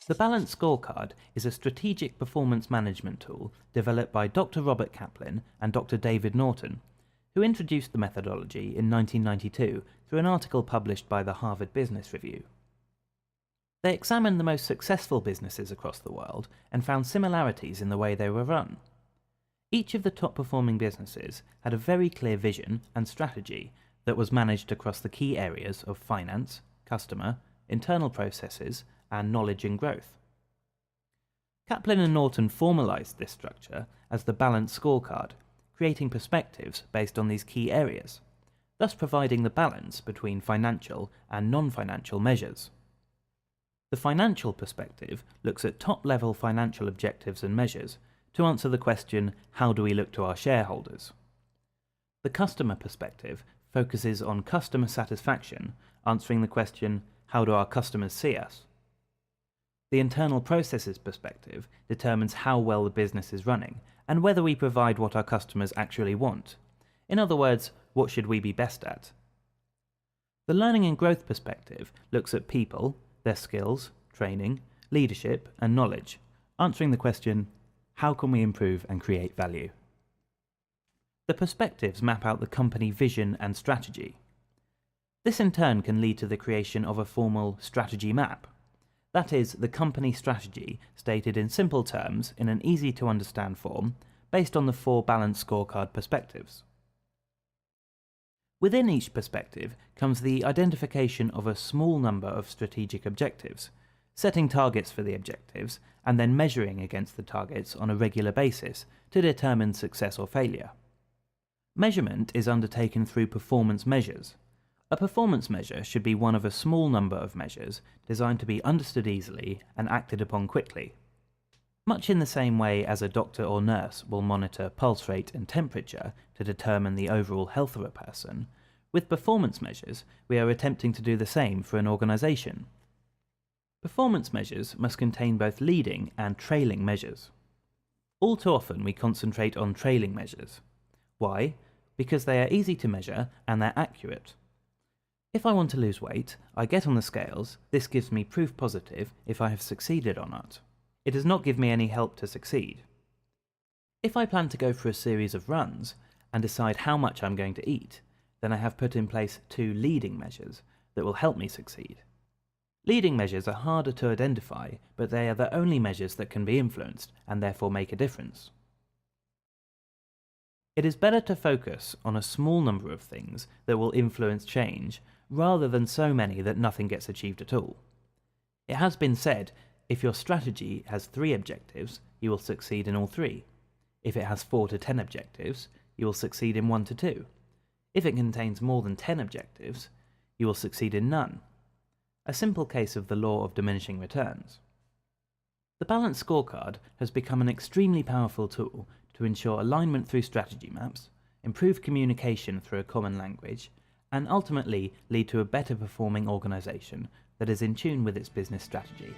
The Balanced Scorecard is a strategic performance management tool developed by Dr. Robert Kaplan and Dr. David Norton, who introduced the methodology in 1992 through an article published by the Harvard Business Review. They examined the most successful businesses across the world and found similarities in the way they were run. Each of the top-performing businesses had a very clear vision and strategy that was managed across the key areas of finance, customer, internal processes, and knowledge and growth. Kaplan and Norton formalized this structure as the Balanced Scorecard, creating perspectives based on these key areas, thus providing the balance between financial and non-financial measures. The financial perspective looks at top-level financial objectives and measures to answer the question, how do we look to our shareholders? The customer perspective focuses on customer satisfaction, answering the question, how do our customers see us? The internal processes perspective determines how well the business is running and whether we provide what our customers actually want. In other words, what should we be best at? The learning and growth perspective looks at people, their skills, training, leadership, and knowledge, answering the question, how can we improve and create value? The perspectives map out the company vision and strategy. This in turn can lead to the creation of a formal strategy map. That is, the company strategy stated in simple terms in an easy-to-understand form based on the 4 Balanced Scorecard perspectives. Within each perspective comes the identification of a small number of strategic objectives, setting targets for the objectives, and then measuring against the targets on a regular basis to determine success or failure. Measurement is undertaken through performance measures. A performance measure should be one of a small number of measures designed to be understood easily and acted upon quickly. Much in the same way as a doctor or nurse will monitor pulse rate and temperature to determine the overall health of a person, with performance measures we are attempting to do the same for an organization. Performance measures must contain both leading and trailing measures. All too often we concentrate on trailing measures. Why? Because they are easy to measure and they're accurate. If I want to lose weight, I get on the scales. This gives me proof positive if I have succeeded or not. It does not give me any help to succeed. If I plan to go for a series of runs and decide how much I'm going to eat, then I have put in place 2 leading measures that will help me succeed. Leading measures are harder to identify, but they are the only measures that can be influenced and therefore make a difference. It is better to focus on a small number of things that will influence change rather than so many that nothing gets achieved at all. It has been said, if your strategy has 3 objectives, you will succeed in all 3. If it has 4 to 10 objectives, you will succeed in 1 to 2. If it contains more than 10 objectives, you will succeed in none. A simple case of the law of diminishing returns. The Balanced Scorecard has become an extremely powerful tool to ensure alignment through strategy maps, improve communication through a common language, and ultimately lead to a better performing organization that is in tune with its business strategy.